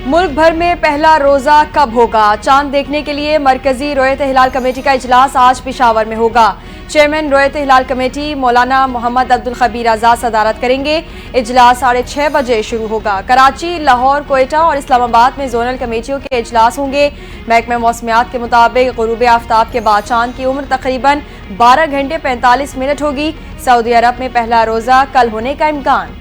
मुल्क भर में पहला रोजा कब होगा? चांद देखने के लिए मरकजी रोयत हिलाल कमेटी का इजलास आज पेशावर में होगा। चेयरमैन रोयत हिलाल कमेटी मौलाना मोहम्मद अब्दुल खबीर आजाद सदारत करेंगे। इजलास 6:30 बजे शुरू होगा। कराची, लाहौर, कोयटा और इस्लामाबाद में जोनल कमेटियों के इजलास होंगे। महकमा मौसमियात के मुताबिक गुरूब आफ्ताब के बाद चांद की उम्र तकरीबन 12 घंटे 45 मिनट होगी। सऊदी अरब में पहला रोजा कल होने का इम्कान।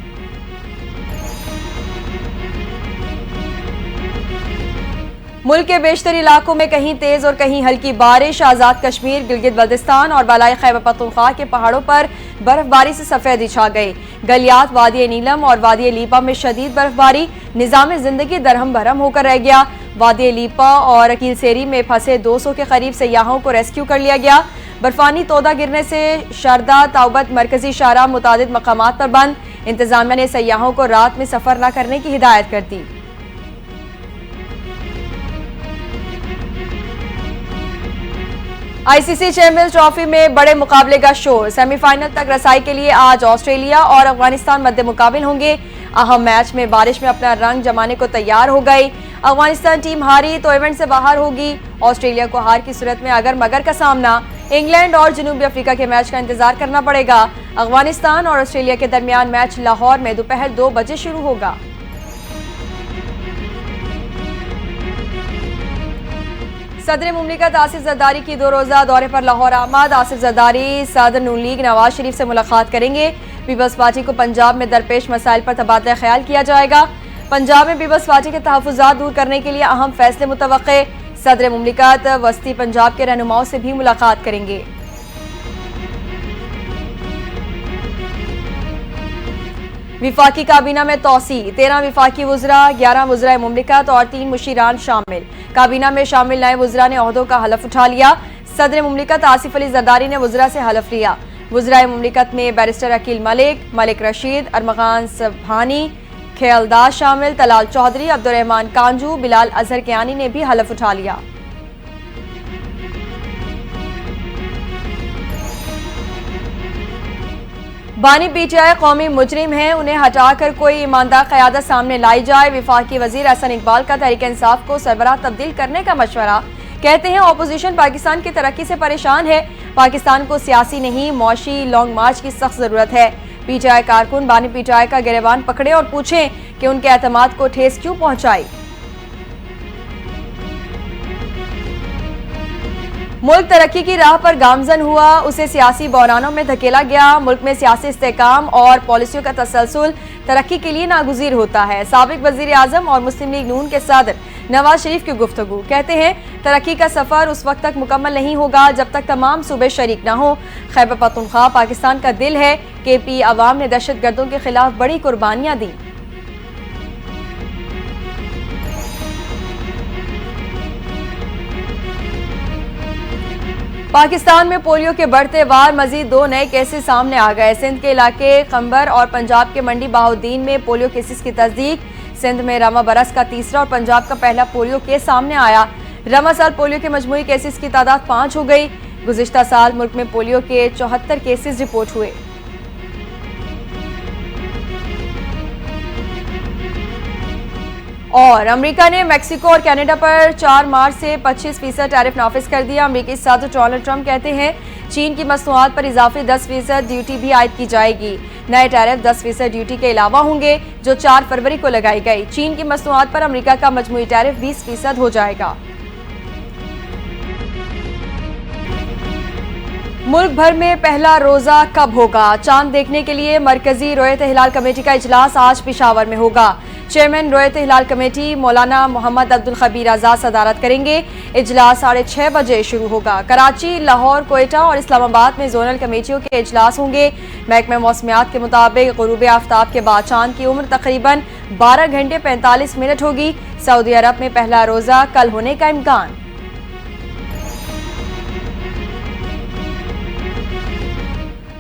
मुल्क के बेशतर इलाकों में कहीं तेज और कहीं हल्की बारिश। आजाद कश्मीर, गिलगित बल्तिस्तान और बालाई खैबर पख्तूनख्वा के पहाड़ों पर बर्फबारी से सफेदी छा गई। गलियात, वादी नीलम और वादी लीपा में शदीद बर्फबारी। निजाम जिंदगी दरहम भरम होकर रह गया। वादी लीपा और कीलसेरी में फंसे 200 के करीब सयाहों को रेस्क्यू कर लिया गया। बर्फानी तोदा गिरने से शारदा, ताउबत, मरकजी शाहराह मुतादिद मकामात पर बंद। इंतजामिया ने सयाहों को रात में सफर न करने की हिदायत कर दी। आईसीसी चैंपियंस ट्रॉफी में बड़े मुकाबले का शोर। सेमीफाइनल तक रसाई के लिए आज ऑस्ट्रेलिया और अफगानिस्तान मध्य मुकाबिल होंगे। अहम मैच में बारिश में अपना रंग जमाने को तैयार हो गई। अफगानिस्तान टीम हारी तो इवेंट से बाहर होगी। ऑस्ट्रेलिया को हार की सूरत में अगर मगर का सामना इंग्लैंड और जनूबी अफ्रीका के मैच का इंतजार करना पड़ेगा। अफगानिस्तान और ऑस्ट्रेलिया के दरमियान मैच लाहौर में दोपहर 2 बजे शुरू होगा। सदर मुमलिकत आसिफ जरदारी की 2 रोज़ा दौरे पर लाहौर आमद। आसिफ जरदारी सदर नून लीग नवाज शरीफ से मुलाकात करेंगे। पीपल्स पार्टी को पंजाब में दरपेश मसाइल पर तबादला ख्याल किया जाएगा। पंजाब में पीपल्स पार्टी के तहफ़्फ़ुज़ात दूर करने के लिए अहम फैसले मुतवक्के। सदर मुमलिकत वस्ती पंजाब के रहनुमाओं से भी मुलाकात करेंगे। विफाकी काबीना में तोसी, 13 विफाकी वुज़रा, 11 वुज़रा मुमलिकत और 3 मुशीरान शामिल। काबीना में शामिल नए वुज़रा ने ओहदों का हलफ उठा लिया। सदर मुमलिकत आसिफ अली जरदारी ने वुज़रा से हलफ लिया। वुज़रा मुमलिकत में बैरिस्टर अकील मलिक, मलिक रशीद, अरमगान सभानी, खेलदास शामिल। तलाल चौधरी, अब्दुर्रहमान कांजू, बिलाल अजहर कियानी ने भी हलफ उठा लिया। बानी पीटीआई कौमी मुजरिम हैं, उन्हें हटाकर कोई ईमानदार क़यादत सामने लाई जाए। विफाकी वजीर हसन इकबाल का तहरीक इंसाफ को सरबराह तब्दील करने का मशवरा। कहते हैं ऑपोजिशन पाकिस्तान की तरक्की से परेशान है। पाकिस्तान को सियासी नहीं मौशी लॉन्ग मार्च की सख्त जरूरत है। पीटीआई कारकुन बानी पीटीआई का गिरबान पकड़े और पूछें कि उनके एतमाद को ठेस क्यों पहुंचाई। मुल्क तरक्की की राह पर गामजन हुआ, उसे सियासी बहरानों में धकेला गया। मुल्क में सियासी इस्तेहकाम और पॉलिसियों का तसलसल तरक्की के लिए नागुज़ीर होता है। साबिक वज़ीर आज़म और मुस्लिम लीग नून के सदर नवाज शरीफ की गुफ्तगू। कहते हैं तरक्की का सफ़र उस वक्त तक मुकम्मल नहीं होगा जब तक तमाम सूबे शरीक न हो। खैबर पख्तूनख्वा पाकिस्तान का दिल है। केपी अवाम ने दहशत गर्दों के खिलाफ बड़ी कुर्बानियां दी। पाकिस्तान में पोलियो के बढ़ते वार, मजीद 2 नए केसेस सामने आ गए। सिंध के इलाके खंबर और पंजाब के मंडी बहाउद्दीन में पोलियो केसेस की तस्दीक। सिंध में रमा बरस का तीसरा और पंजाब का पहला पोलियो केस सामने आया। रमा साल पोलियो के मजमूई केसेस की तादाद 5 हो गई। गुज़िश्ता साल मुल्क में पोलियो के 74 केसेस रिपोर्ट हुए। और अमेरिका ने मेक्सिको और कनाडा पर 4 मार्च से 25% टैरिफ नाफिज कर दिया। अमेरिकी सदर डोनाल्ड ट्रंप कहते हैं चीन की मसनूआत पर इजाफी 10% ड्यूटी भी आयद की जाएगी। नए टैरिफ 10% ड्यूटी के अलावा होंगे जो 4 फरवरी को लगाई गई। चीन की मसनूआत पर अमेरिका का मजमूई टैरिफ 20% हो जाएगा। मुल्क भर में पहला रोजा कब होगा? चांद देखने के लिए मरकजी रोयत हिलाल कमेटी का इजलास आज पेशावर में होगा। चेयरमैन रोयत हिलाल कमेटी मौलाना मोहम्मद अब्दुल खबीर आजाद सदारत करेंगे। इजलास 6:30 बजे शुरू होगा। कराची, लाहौर, कोयटा और इस्लामाबाद में जोनल कमेटियों के इजलास होंगे। महकमा मौसमियात के मुताबिक गुरूब आफ्ताब के बाद चांद की उम्र तकरीबन 12 घंटे 45 मिनट होगी। सऊदी अरब में पहला रोजा कल होने का इम्कान।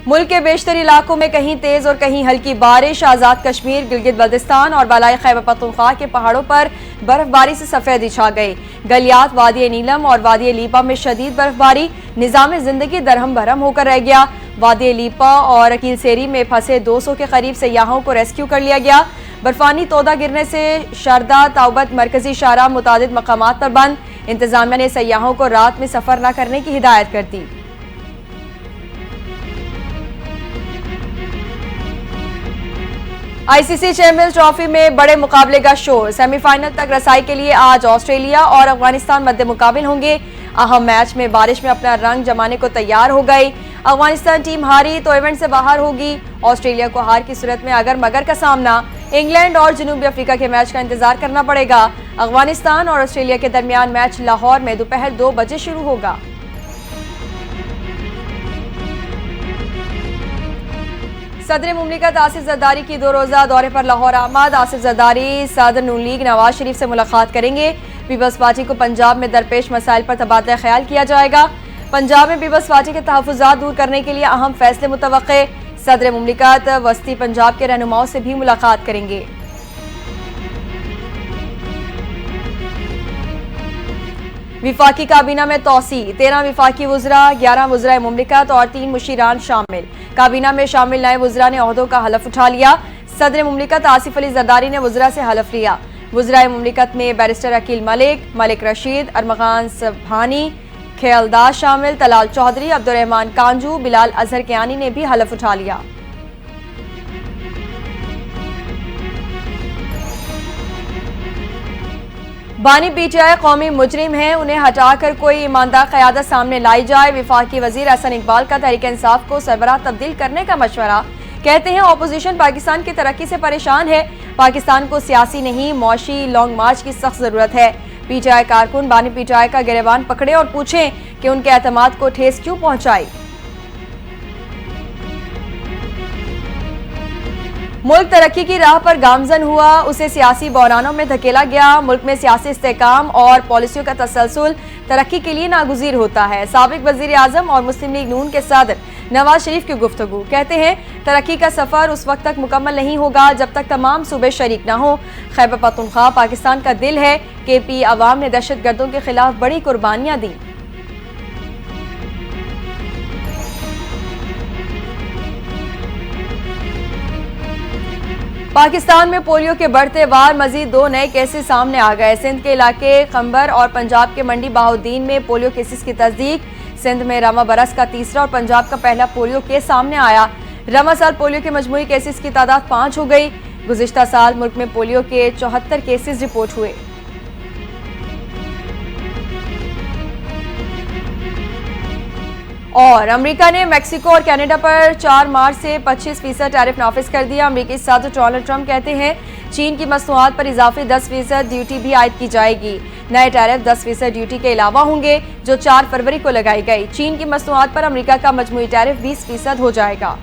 मुल्क के बेशतर इलाकों में कहीं तेज और कहीं हल्की बारिश। आजाद कश्मीर, गिलगित बल्तिस्तान और बालाई खैबर पख्तूनख्वा के पहाड़ों पर बर्फबारी से सफेदी छा गई। गलियात, वादी नीलम और वादी लीपा में शदीद बर्फबारी। निजाम जिंदगी दरहम भरम होकर रह गया। वादी लीपा और कीलसेरी में फंसे 200 के करीब सयाहों को रेस्क्यू कर लिया गया। बर्फानी तोदा गिरने से शारदा ताउबत मरकजी शाहराह मुतादिद मकामात पर बंद। इंतजामिया ने सयाहों को रात में सफर न करने की हिदायत कर दी। आईसीसी चैंपियंस ट्रॉफी में बड़े मुकाबले का शोर। सेमीफाइनल तक रसाई के लिए आज ऑस्ट्रेलिया और अफगानिस्तान मद्दे मुकाबिल होंगे। अहम मैच में बारिश में अपना रंग जमाने को तैयार हो गई। अफगानिस्तान टीम हारी तो इवेंट से बाहर होगी। ऑस्ट्रेलिया को हार की सूरत में अगर मगर का सामना इंग्लैंड और जनूबी अफ्रीका के मैच का इंतजार करना पड़ेगा। अफगानिस्तान और ऑस्ट्रेलिया के दरमियान मैच लाहौर में दोपहर 2 बजे शुरू होगा। सदर मुमलिकत आसिफ जरदारी की 2 रोज़ा दौरे पर लाहौर आमद। आसिफ जरदारी सदर नून लीग नवाज शरीफ से मुलाकात करेंगे। पीपल्स पार्टी को पंजाब में दरपेश मसाइल पर तबादला ख्याल किया जाएगा। पंजाब में पीपल्स पार्टी के तहफ़्फ़ुज़ात दूर करने के लिए अहम फैसले मुतवक्के। सदर मुमलिकत वस्ती पंजाब के रहनुमाओं से भी मुलाकात करेंगे। विफाकी काबीना में तोसी। 13 विफाकी वुज़रा, 11 वुज़राए मुमलिकत और 3 मुशीरान शामिल। काबीना में शामिल नए वुज़रा ने ओहदों का हलफ उठा लिया। सदर मुमलिकत आसिफ अली जरदारी ने वुज़रा से हलफ लिया। वुज़राए मुमलिकत में बैरिस्टर अकील मलिक, मलिक रशीद, अरमगान सभानी, खेलदार शामिल। तलाल चौधरी, अब्दुर्रहमान कांजू, बिलाल अजहर कियानी ने भी हलफ उठा लिया। बानी पीटीआई कौमी मुजरिम हैं, उन्हें हटाकर कोई ईमानदार क़यादत सामने लाई जाए। वफाकी वजीर अहसन इकबाल का तहरीक इंसाफ को सरबराह तब्दील करने का मशवरा। कहते हैं अपोजिशन पाकिस्तान की तरक्की से परेशान है। पाकिस्तान को सियासी नहीं मौशी लॉन्ग मार्च की सख्त जरूरत है। पीटीआई कारकुन बानी पीटीआई का गिरबान पकड़े और पूछें कि उनके एतमाद को ठेस क्यों पहुंचाई। मुल्क तरक्की की राह पर गामजन हुआ, उसे सियासी बहरानों में धकेला गया। मुल्क में सियासी इस्तेहकाम और पॉलिसियों का तसलसल तरक्की के लिए नागुज़ीर होता है। साबिक वज़ीर आज़म और मुस्लिम लीग नून के सदर नवाज शरीफ की गुफ्तगू। कहते हैं तरक्की का सफ़र उस वक्त तक मुकम्मल नहीं होगा जब तक तमाम सूबे शरीक न हो। खैबर पख्तूनख्वा पाकिस्तान का दिल है। KP अवाम ने दहशत गर्दों के खिलाफ बड़ी कुर्बानियां दी। पाकिस्तान में पोलियो के बढ़ते वार, मजीद 2 नए केसेस सामने आ गए। सिंध के इलाके खंबर और पंजाब के मंडी बहाउद्दीन में पोलियो केसेस की तस्दीक। सिंध में रमा बरस का तीसरा और पंजाब का पहला पोलियो केस सामने आया। रमा साल पोलियो के मजमूई केसेस की तादाद 5 हो गई। गुज़िश्ता साल मुल्क में पोलियो के 74 केसेस रिपोर्ट हुए। और अमेरिका ने मेक्सिको और कनाडा पर 4 मार्च से 25% टैरिफ नाफिज कर दिया। अमेरिकी सदर डोनाल्ड ट्रंप कहते हैं चीन की मसनूआत पर इजाफी 10% ड्यूटी भी आयद की जाएगी। नए टैरिफ 10% ड्यूटी के अलावा होंगे जो 4 फरवरी को लगाई गई। चीन की मसनूआत पर अमेरिका का मजमूई टैरिफ 20% हो जाएगा।